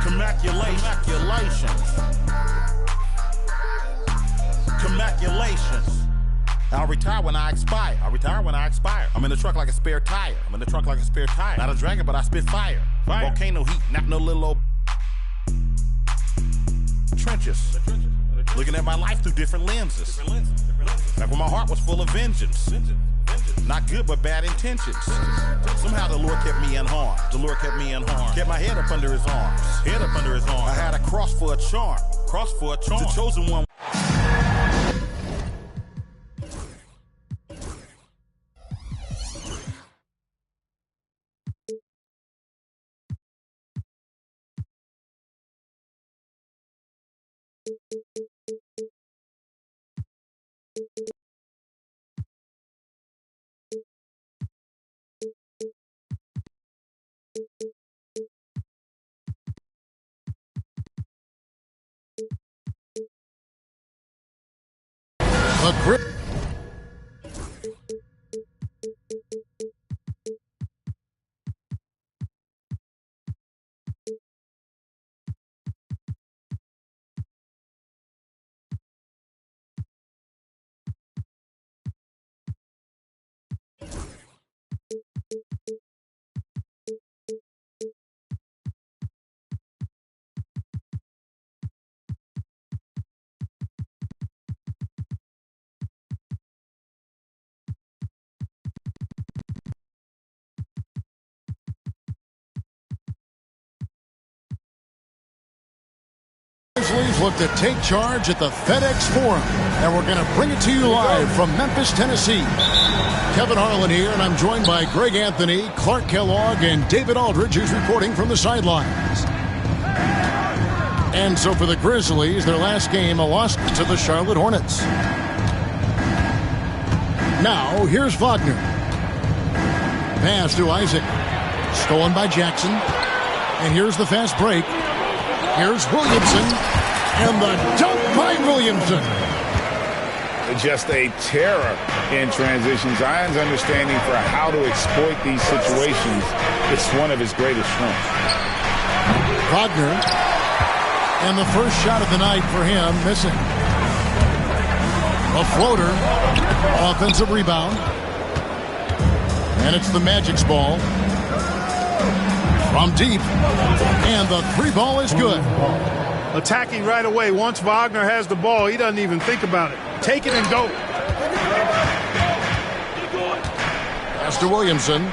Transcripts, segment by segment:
Congratulations. Congratulations. I'll retire when I expire. I'm in the truck like a spare tire. Not a dragon, but I spit fire. Volcano heat, not no little old trenches. Looking at my life through different lenses. Back when my heart was full of vengeance. Not good, but bad intentions. Somehow the Lord kept me unharmed. Kept my head up under his arms. I had a cross for a charm. The chosen one. A grip. Grizzlies look to take charge at the FedEx Forum, and we're going to bring it to you live from Memphis, Tennessee. Kevin Harlan here, and I'm joined by Greg Anthony, Clark Kellogg, and David Aldridge, who's reporting from the sidelines. And so for the Grizzlies, their last game, a loss to the Charlotte Hornets. Now, here's Wagner. Pass to Isaac. Stolen by Jackson. And here's the fast break. Here's Williamson, and the dunk by Williamson. Just a terror in transition. Zion's understanding for how to exploit these situations is one of his greatest strengths. Wagner, and the first shot of the night for him, missing. A floater, offensive rebound, and it's the Magic's ball. From deep, and the three ball is good. Attacking right away. Once Wagner has the ball, he doesn't even think about it. Take it and go. Pass to Williamson.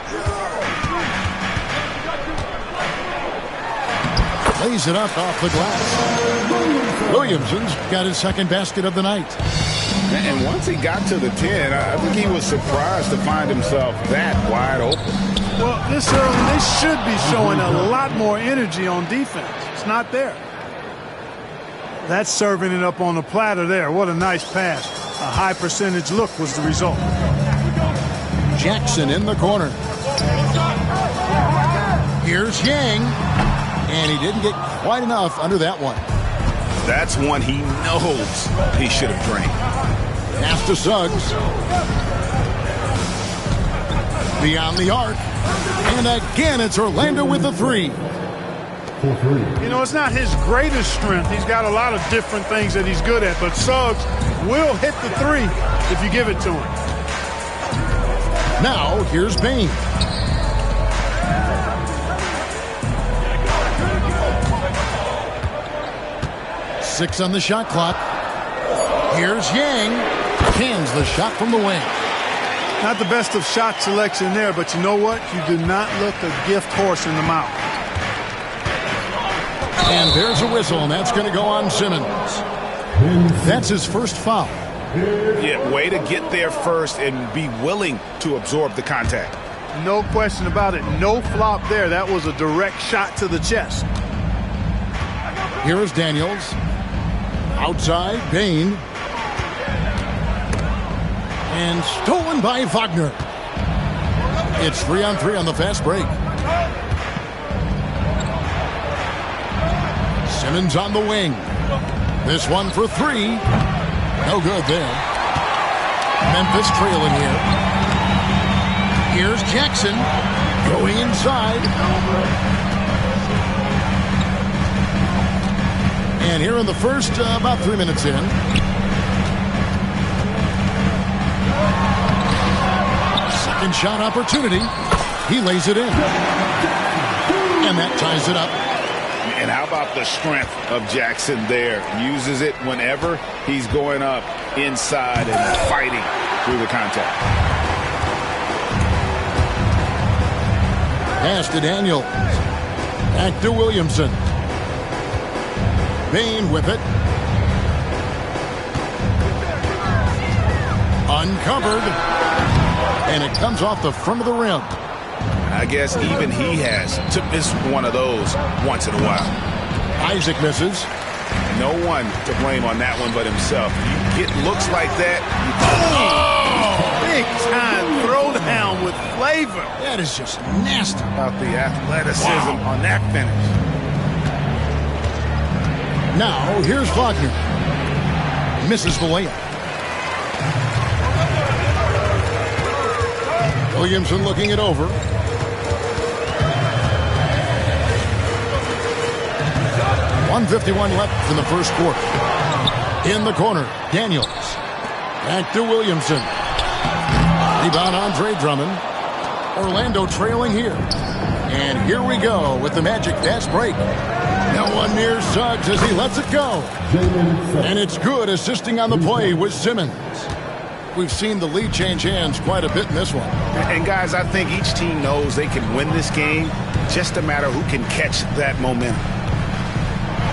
Lays it up off the glass. Williamson's got his second basket of the night. And once he got to the 10, I think he was surprised to find himself that wide open. Well, this early, they should be showing a lot more energy on defense. It's not there. That's serving it up on the platter there. What a nice pass. A high percentage look was the result. Jackson in the corner. Here's Yang. And he didn't get quite enough under that one. That's one he knows he should have drained. Pass to Suggs. Beyond the arc. And again, it's Orlando with the three. You know, it's not his greatest strength. He's got a lot of different things that he's good at, but Suggs will hit the three if you give it to him. Now, here's Bain. Six on the shot clock. Here's Yang. Cans the shot from the wing. Not the best of shot selection there, but you know what? You do not look a gift horse in the mouth. And there's a whistle, and that's going to go on Simmons. That's his first foul. Yeah, way to get there first and be willing to absorb the contact. No question about it. No flop there. That was a direct shot to the chest. Here is Daniels. Outside, Bain. And stolen by Wagner. It's 3-on-3 on the fast break. Simmons on the wing. This one for three. No good there. Memphis trailing here. Here's Jackson. Going inside. And here in the first, about 3 minutes in. Second shot opportunity. He lays it in. And that ties it up. And how about the strength of Jackson there? Uses it whenever he's going up inside and fighting through the contact. Pass to Daniels. Back to Williamson. Bain with it. Uncovered. And it comes off the front of the rim. I guess even he has to miss one of those once in a while. Isaac misses. No one to blame on that one but himself. You get looks like that. Big time throwdown with flavor. That is just nasty. About the athleticism on that finish. Now, here's Wagner. Misses the layup. Williamson looking it over. .151 left in the first quarter. In the corner, Daniels. Back to Williamson. Rebound Andre Drummond. Orlando trailing here. And here we go with the Magic fast break. No one near Suggs as he lets it go. And it's good, assisting on the play with Simmons. We've seen the lead change hands quite a bit in this one. And guys, I think each team knows they can win this game. Just a matter who can catch that momentum.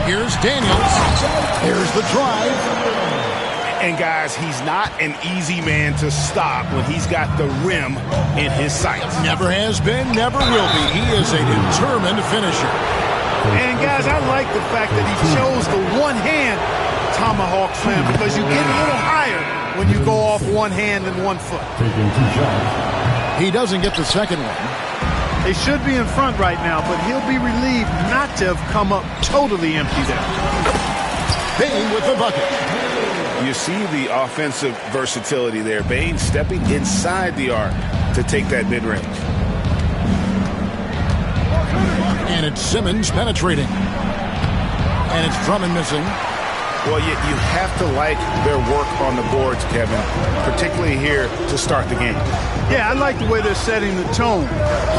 Here's Daniels. Here's the drive. And guys, he's not an easy man to stop when he's got the rim in his sights. Never has been, never will be. He is a determined finisher. And guys, I like the fact that he chose the one-hand tomahawk slam because you get a little higher when you go off one hand and 1 foot. He doesn't get the second one. They should be in front right now, but he'll be relieved not to have come up totally empty there. Bain with the bucket. You see the offensive versatility there. Bain stepping inside the arc to take that mid-range. And it's Simmons penetrating. And it's Drummond missing. Well, you have to like their work on the boards, Kevin, particularly here to start the game. Yeah, I like the way they're setting the tone.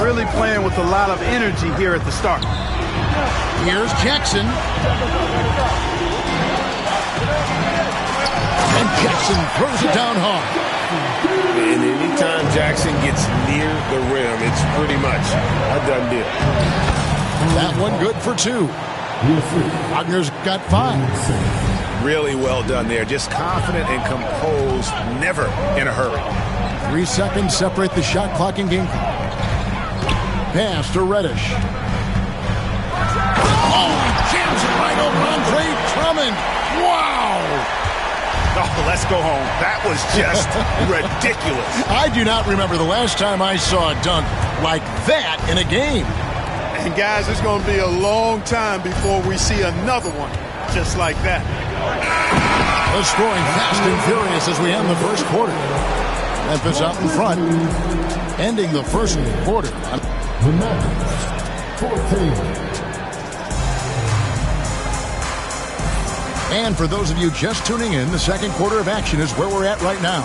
Really playing with a lot of energy here at the start. Here's Jackson. And Jackson throws it down hard. And anytime Jackson gets near the rim, it's pretty much a done deal. That one good for 2. Wagner's got 5. Really well done there. Just confident and composed, never in a hurry. 3 seconds separate the shot clock and game clock. Pass to Reddish. Oh, jams it right over Andre Drummond. Wow! Oh, let's go home. That was just ridiculous. I do not remember the last time I saw a dunk like that in a game. And guys, it's going to be a long time before we see another one just like that. The scoring fast and furious as we end the first quarter. Memphis out in front, ending the first quarter. The Memphis 14. And for those of you just tuning in, the second quarter of action is where we're at right now.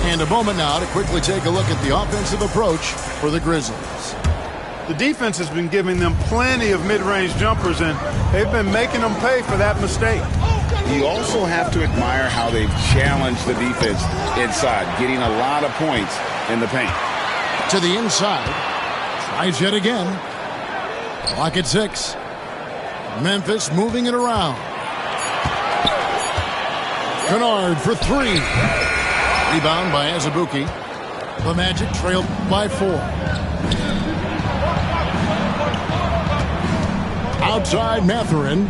And a moment now to quickly take a look at the offensive approach for the Grizzlies. The defense has been giving them plenty of mid-range jumpers, and they've been making them pay for that mistake. You also have to admire how they've challenged the defense inside, getting a lot of points in the paint. To the inside. Tries yet again. Clock at 6. Memphis moving it around. Kennard for 3. Rebound by Azubuike. The Magic trailed by 4. Outside Mathurin.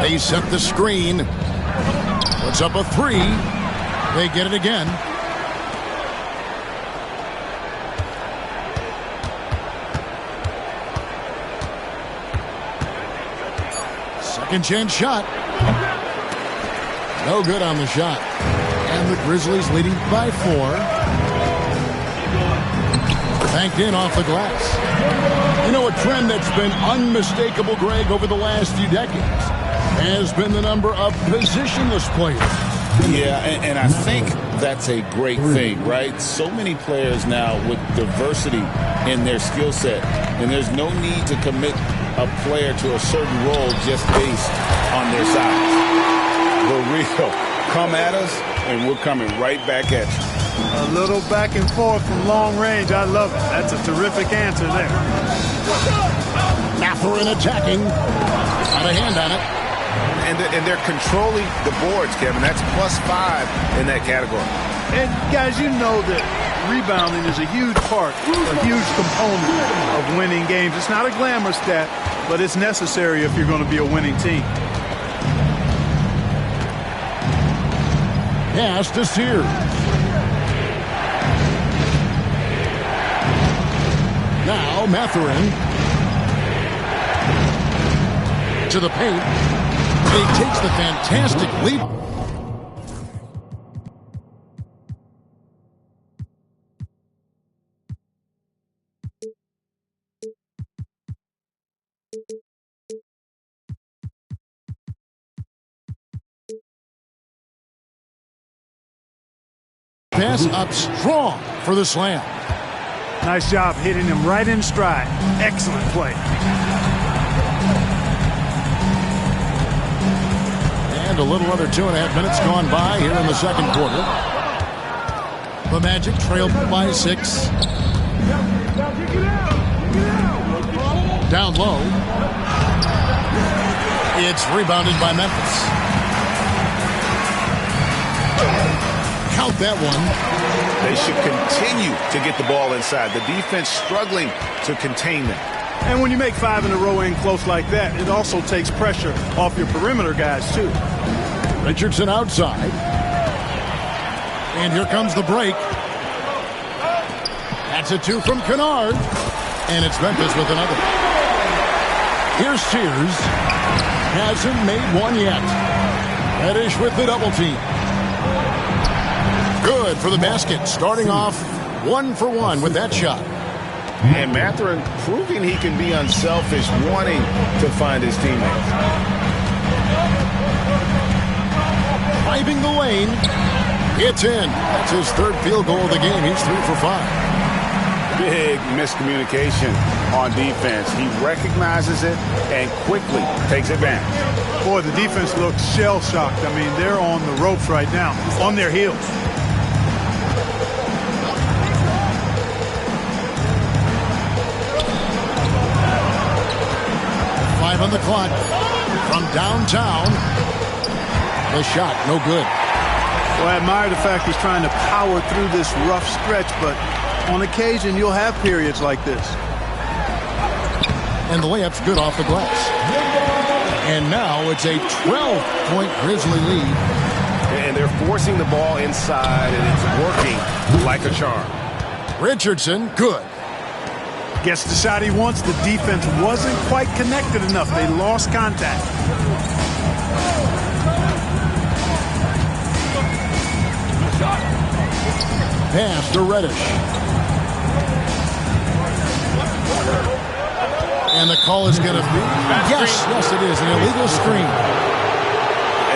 They set the screen. Puts up a 3. They get it again. Second chance shot. No good on the shot. And the Grizzlies leading by 4. Banked in off the glass. You know, a trend that's been unmistakable, Greg, over the last few decades has been the number of positionless players. Yeah, and I think that's a great thing, right? So many players now with diversity in their skill set, and there's no need to commit a player to a certain role just based on their size. The real come at us, and we're coming right back at you. A little back and forth from long range. I love it. That's a terrific answer there. Mathurin attacking. Got a hand on it. And they're controlling the boards, Kevin. That's +5 in that category. And, guys, you know that rebounding is a huge part, a huge component of winning games. It's not a glamour stat, but it's necessary if you're going to be a winning team. Pass to Sears. Now Mathurin to the paint. He takes the fantastic lead. Pass up strong for the slam. Nice job hitting him right in stride. Excellent play. And a little under 2.5 minutes gone by here in the second quarter. The Magic trail by 6. Down low. It's rebounded by Memphis. Count that one. They should continue to get the ball inside. The defense struggling to contain them. And when you make 5 in a row in close like that, it also takes pressure off your perimeter guys, too. Richardson outside. And here comes the break. That's a 2 from Kennard. And it's Memphis with another. Here's Sears. Hasn't made one yet. Reddish with the double team. Good for the basket. Starting off 1 for 1 with that shot. And Mathurin proving he can be unselfish, wanting to find his teammates. Driving the lane. It's in. That's his 3rd field goal of the game. He's 3 for 5. Big miscommunication on defense. He recognizes it and quickly takes advantage. Boy, the defense looks shell-shocked. I mean, they're on the ropes right now, on their heels. On the clock from downtown. The shot, no good. Well, I admire the fact he's trying to power through this rough stretch, but on occasion you'll have periods like this. And the layup's good off the glass. And now it's a 12-point Grizzly lead. And they're forcing the ball inside, and it's working like a charm. Richardson, good. Gets the shot he wants. The defense wasn't quite connected enough. They lost contact. Pass to Reddish. And the call is going to be, yes, it is, an illegal screen.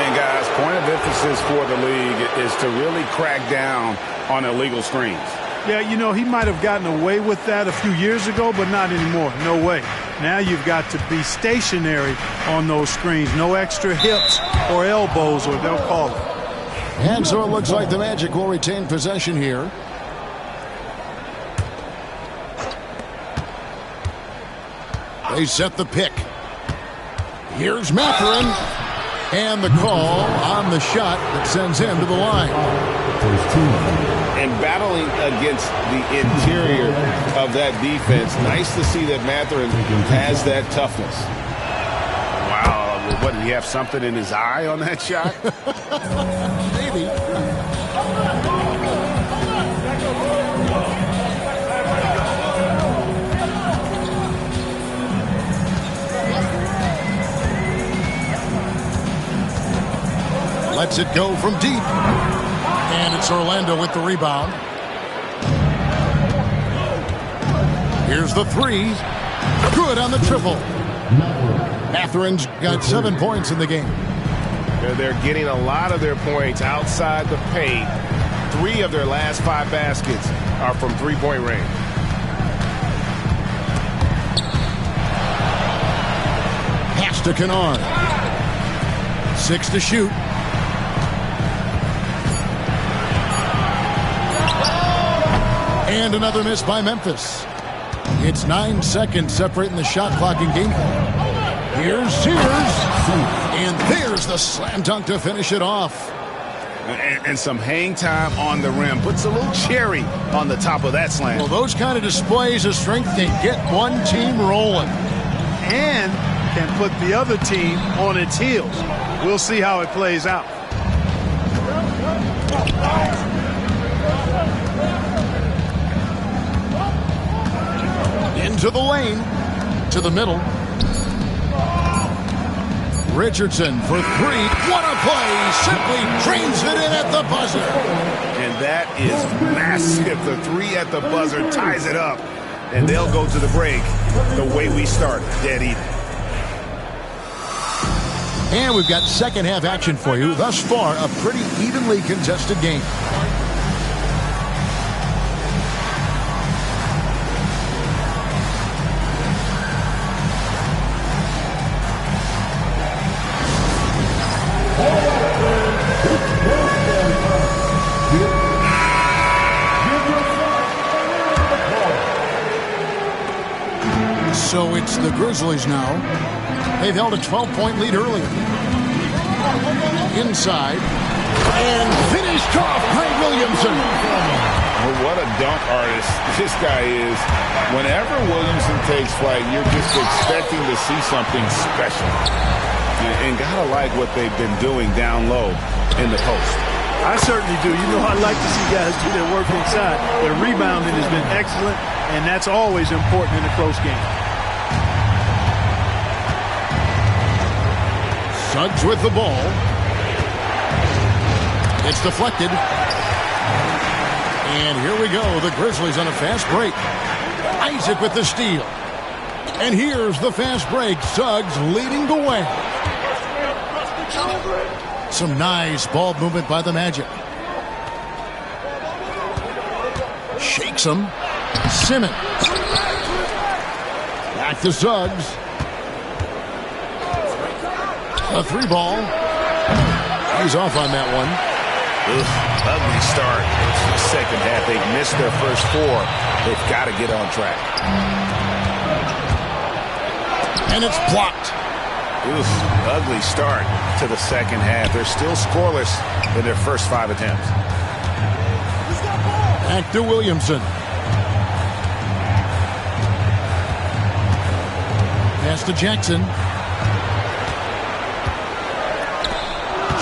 And guys, point of emphasis for the league is to really crack down on illegal screens. Yeah, you know, he might have gotten away with that a few years ago, but not anymore. No way. Now you've got to be stationary on those screens. No extra hips or elbows, or they'll call it. And so it looks like the Magic will retain possession here. They set the pick. Here's Mathurin. And the call on the shot that sends him to the line. And battling against the interior of that defense, nice to see that Mathurin has that toughness. Wow, what, did he have something in his eye on that shot? Maybe. Lets it go from deep. And it's Orlando with the rebound. Here's the three. Good on the triple. Matherin's got 7 points in the game. They're getting a lot of their points outside the paint. 3 of their last 5 baskets are from three-point range. Pass to Kennard. 6 to shoot. And another miss by Memphis. It's 9 seconds separating the shot clock and game clock. Here's Sears. And there's the slam dunk to finish it off. And some hang time on the rim. Puts a little cherry on the top of that slam. Well, those kind of displays of strength can get one team rolling. And can put the other team on its heels. We'll see how it plays out. Into the lane. To the middle. Richardson for 3. What a play! Simply drains it in at the buzzer. And that is massive. The 3 at the buzzer ties it up. And they'll go to the break the way we started, dead even. And we've got second half action for you. Thus far, a pretty evenly contested game. So it's the Grizzlies now. They've held a 12-point lead earlier. Inside. And finished off Greg Williamson. Well, what a dunk artist this guy is. Whenever Williamson takes flight, you're just expecting to see something special. And gotta like what they've been doing down low in the post. I certainly do. You know, I like to see guys do their work inside. Their rebounding has been excellent, and that's always important in a close game. Suggs with the ball. It's deflected. And here we go. The Grizzlies on a fast break. Isaac with the steal. And here's the fast break. Suggs leading the way. Some nice ball movement by the Magic. Shakes him. Simmons. Back to Suggs. A 3 ball. He's off on that one. Ugly start. Second half, they've missed their first 4. They've got to get on track. And it's blocked. Ugly start to the second half. They're still scoreless in their first 5 attempts. Back to Williamson. Pass to Jackson.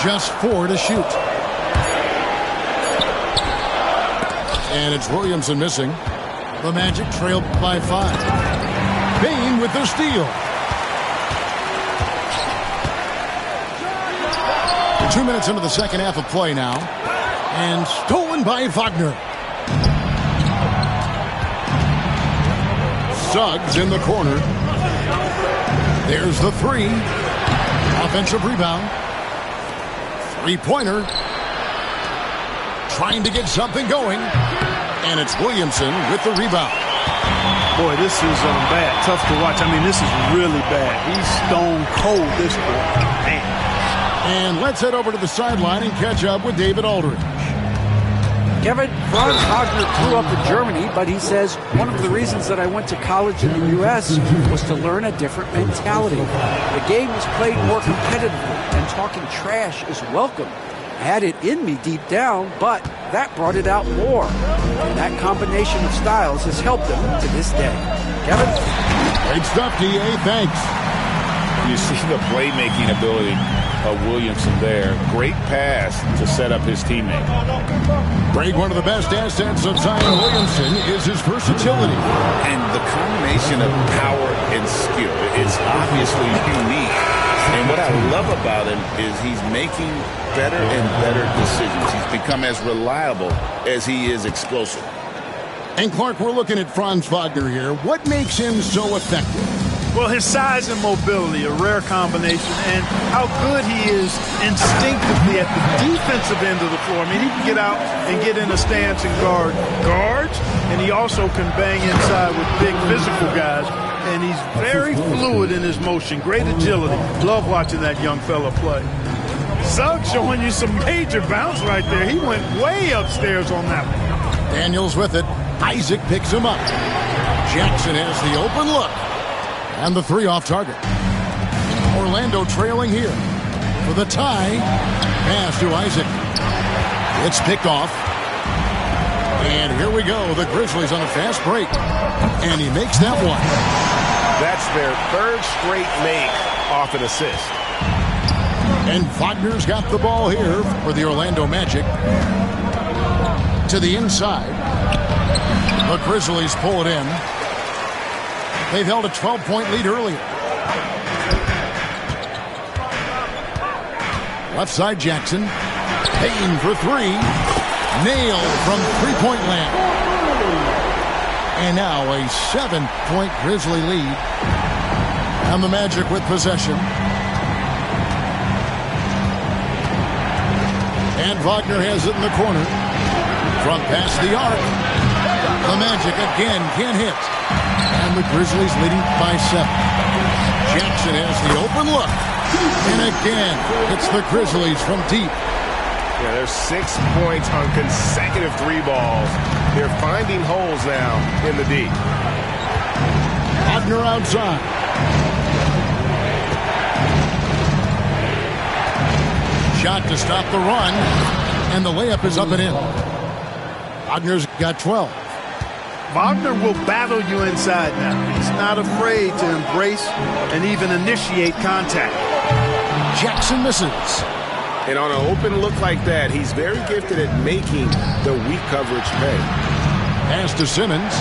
Just 4 to shoot. And it's Williamson missing. The Magic trailed by 5. Bain with the steal. 2 minutes into the second half of play now. And stolen by Wagner. Suggs in the corner. There's the 3. Offensive rebound. 3-pointer. Trying to get something going. And it's Williamson with the rebound. Boy, this is bad. Tough to watch. I mean, this is really bad. He's stone cold this quarter. Man. And let's head over to the sideline and catch up with David Aldridge. Kevin, Franz Wagner grew up in Germany, but he says one of the reasons that I went to college in the U.S. was to learn a different mentality. The game was played more competitively, and talking trash is welcome. I had it in me deep down, but that brought it out more. And that combination of styles has helped him to this day. Kevin? Great stuff, D.A. Thanks. You see the playmaking ability of Williamson there. Great pass to set up his teammate. Greg, one of the best assets of Zion Williamson is his versatility. And the combination of power and skill is obviously unique. And what I love about him is he's making better and better decisions. He's become as reliable as he is explosive. And Clark, we're looking at Franz Wagner here. What makes him so effective? Well, his size and mobility, a rare combination, and how good he is instinctively at the defensive end of the floor. I mean, he can get out and get in a stance and guard guards, and he also can bang inside with big physical guys, and he's very fluid in his motion, great agility. Love watching that young fella play. Suggs showing you some major bounce right there. He went way upstairs on that one. Daniels with it. Isaac picks him up. Jackson has the open look. And the three off target. Orlando trailing here for the tie. Pass to Isaac. It's picked off. And here we go. The Grizzlies on a fast break. And he makes that one. That's their third straight make off an assist. And Wagner's got the ball here for the Orlando Magic. To the inside. The Grizzlies pull it in. They've held a 12-point lead earlier. Left side Jackson. Payne for three. Nailed from three-point land. And now a 7-point Grizzly lead. And the Magic with possession. And Wagner has it in the corner. From past the arc. The Magic again can't hit. And the Grizzlies leading by 7. Jackson has the open look. And again, it's the Grizzlies from deep. Yeah, there's 6 points on consecutive three balls. They're finding holes now in the D. Wagner outside. Shot to stop the run. And the layup is up and in. Wagner's got 12. Wagner will battle you inside now. He's not afraid to embrace and even initiate contact. Jackson misses. And on an open look like that, he's very gifted at making the weak coverage pay. Pass to Simmons.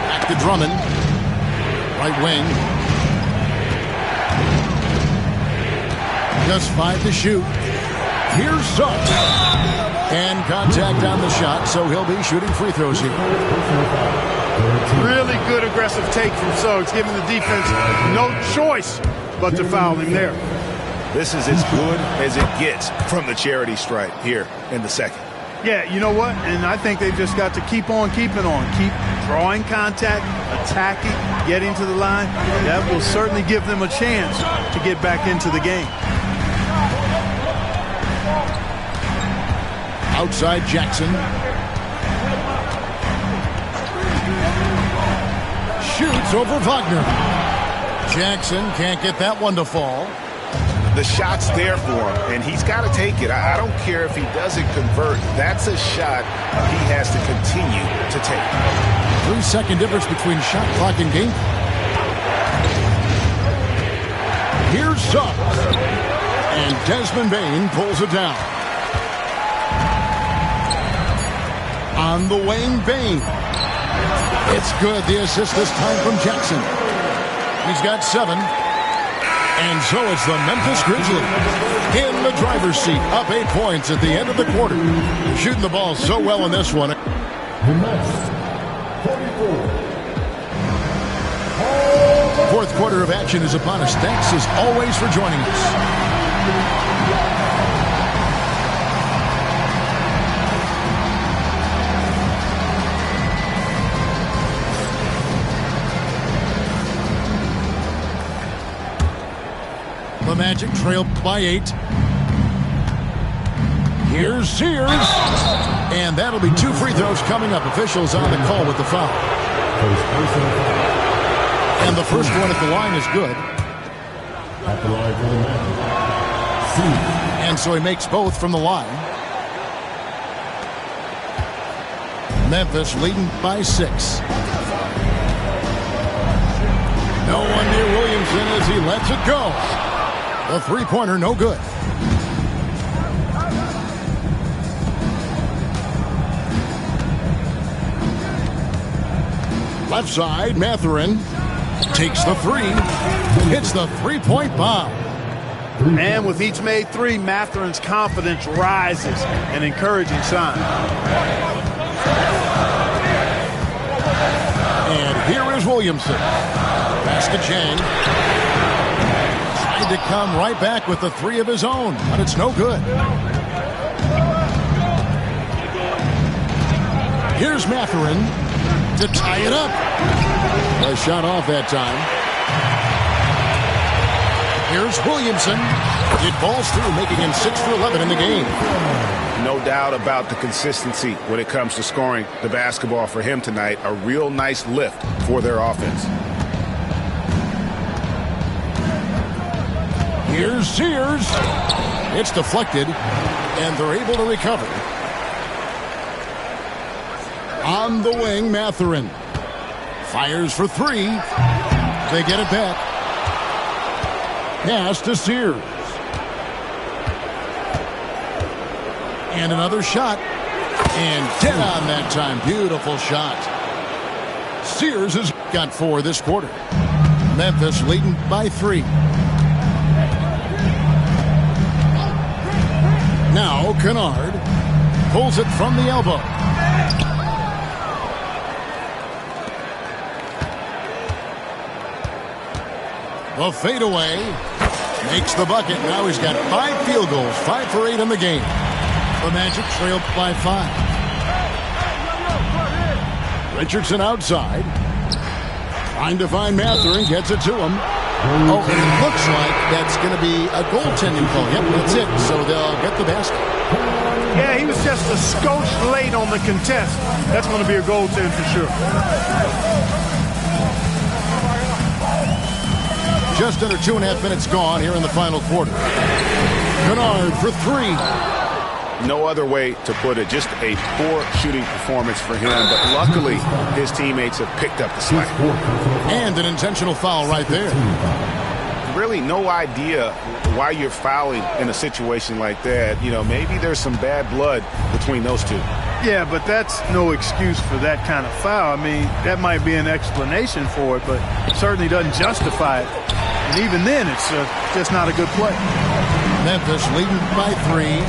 Back to Drummond. Right wing. Just 5 to shoot. Here's Suggs. And contact on the shot, so he'll be shooting free throws here. Really good aggressive take from Suggs, giving the defense no choice but to foul him there. This is as good as it gets from the charity stripe here in the second. Yeah, you know what? And I think they've just got to keep on keeping on. Keep drawing contact, attacking, getting to the line. That will certainly give them a chance to get back into the game. Outside Jackson. Shoots over Wagner. Jackson can't get that one to fall. The shot's there for him, and he's got to take it. I don't care if he doesn't convert. That's a shot he has to continue to take. 3-second difference between shot clock and game. Here's Suggs. And Desmond Bane pulls it down. On the wing, Bane. It's good. The assist this time from Jackson. He's got 7. And so it's the Memphis Grizzlies in the driver's seat, up 8 points at the end of the quarter. Shooting the ball so well in this one. Fourth quarter of action is upon us. Thanks as always for joining us. The Magic trail by 8. Here's Sears. And that'll be 2 free throws coming up. Officials on the call with the foul. And the first one at the line is good. And so he makes both from the line. Memphis leading by 6. No one near Williamson as he lets it go. The three-pointer, no good. Left side, Mathurin takes the 3. Hits the three-point bomb. And with each made three, Matherin's confidence rises, an encouraging sign. And here is Williamson. Pass to Jang. Trying to come right back with the three of his own, but it's no good. Here's Matherin to tie it up. A shot off that time. Here's Williamson. It falls through, making him 6 for 11 in the game. No doubt about the consistency when it comes to scoring the basketball for him tonight. A real nice lift for their offense. Here's Sears. It's deflected, and they're able to recover. On the wing, Matherin. Fires for three. They get it back. Pass to Sears. And another shot. And dead on that time. Beautiful shot. Sears has got 4 this quarter. Memphis leading by 3. Now Kennard pulls it from the elbow. The fadeaway makes the bucket. Now he's got 5 field goals, 5 for 8 in the game. The Magic trailed by 5. Richardson outside. Trying to find Matherin, gets it to him. Oh, and it looks like that's going to be a goaltending call. Yep, that's it. So they'll get the basket. Yeah, he was just a skosh late on the contest. That's going to be a goaltend for sure. Just under 2.5 minutes gone here in the final quarter. Kennard for 3. No other way to put it. Just a poor shooting performance for him. But luckily, his teammates have picked up the slack. And an intentional foul right there. Really no idea why you're fouling in a situation like that. You know, maybe there's some bad blood between those two. Yeah, but that's no excuse for that kind of foul. I mean, that might be an explanation for it, but it certainly doesn't justify it. And even then, it's just not a good play. Memphis leading by 3.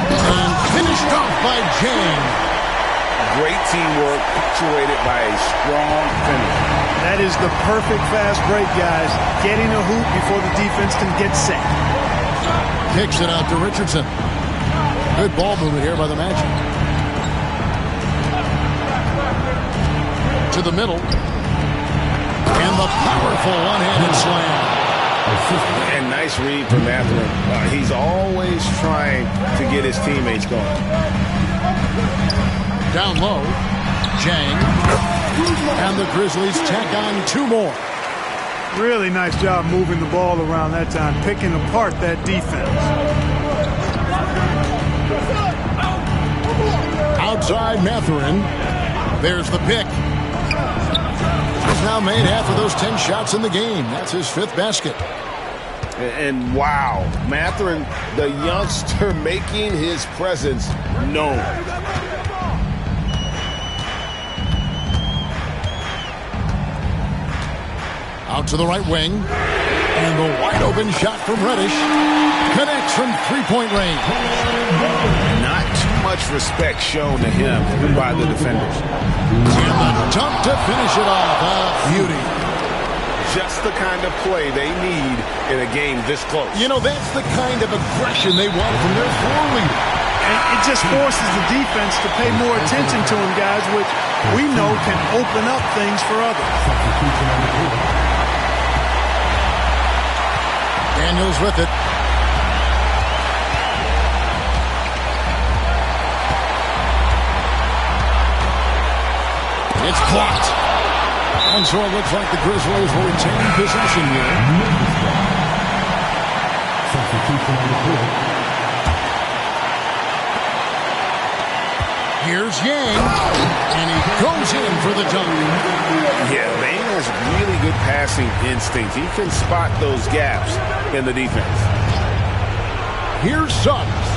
And finished off by James. Great teamwork, punctuated by a strong finish. That is the perfect fast break, guys. Getting a hoop before the defense can get set. Kicks it out to Richardson. Good ball movement here by the Magic. To the middle. And the powerful one-handed slam. And nice read from Matherin. He's always trying to get his teammates going. Down low. Jang. And the Grizzlies tack on 2 more. Really nice job moving the ball around that time, picking apart that defense. Outside Matherin. There's the pick. He's now made half of those 10 shots in the game. That's his 5th basket. And wow, Matherin, the youngster, making his presence known. Out to the right wing. And the wide open shot from Reddish connects from 3-point range. Not too much respect shown to him by the defenders. And the dunk to finish it off. A beauty. Just the kind of play they need in a game this close. You know, that's the kind of aggression they want from their floor leader. And it just forces the defense to pay more attention to him, guys, which we know can open up things for others. Daniels with it. It's blocked. And so it looks like the Grizzlies will retain possession here. Here's Yang. And he goes in for the dunk. Yeah, Bane has really good passing instincts. He can spot those gaps in the defense. Here's Suggs.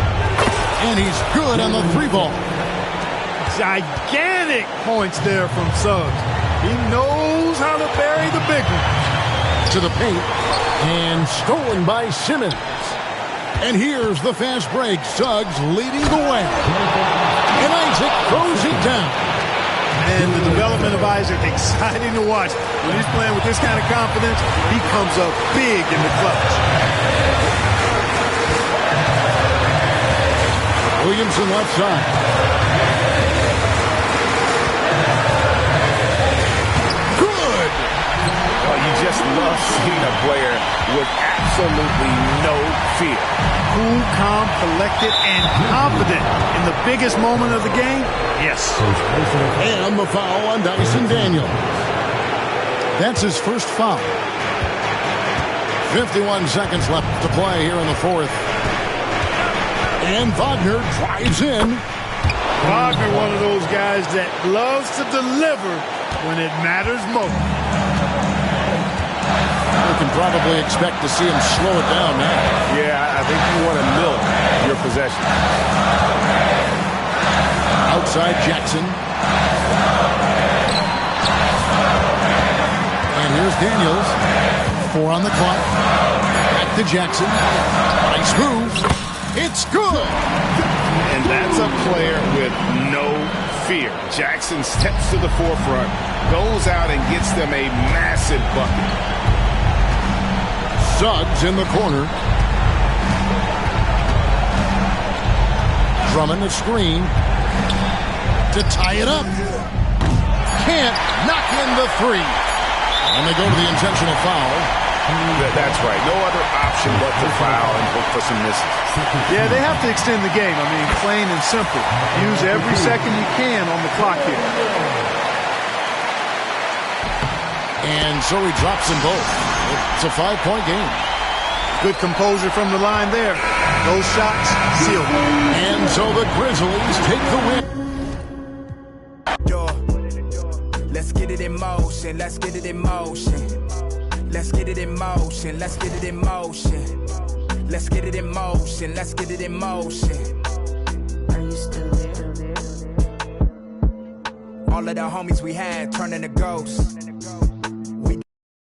And he's good on the 3-ball. Gigantic points there from Suggs. He knows how to bury the big one. to the paint. And stolen by Simmons. And here's the fast break. Suggs leading the way. And Isaac throws it down. And the development of Isaac, exciting to watch. When he's playing with this kind of confidence, he comes up big in the clutch. Williamson left side. Good. Well, you just love seeing a player with absolutely no fear. Cool, calm, collected, and confident in the biggest moment of the game. Yes. And the foul on Dyson Daniels. That's his first foul. 51 seconds left to play here in the fourth. And Wagner drives in. Wagner, one of those guys that loves to deliver when it matters most. We can probably expect to see him slow it down now. Yeah, I think you want to milk your possession. Outside Jackson. And here's Daniels. 4 on the clock. Back to Jackson. Nice move. It's good. And that's a player with no fear. Jackson steps to the forefront, goes out and gets them a massive bucket. Suggs in the corner. Drummond the screen to tie it up. Can't knock in the 3. And they go to the intentional foul. That's right. No other option but to foul and look for some misses. Yeah, they have to extend the game. I mean, plain and simple. Use every second you can on the clock here. And so he drops them both. It's a 5-point game. Good composure from the line there. Those shots sealed. And so the Grizzlies take the win. Let's get it in motion. Let's get it in motion. Let's get it in motion. Let's get it in motion. Let's get it in motion. Let's get it in motion. Are you still there? All of the homies we had turning to ghosts.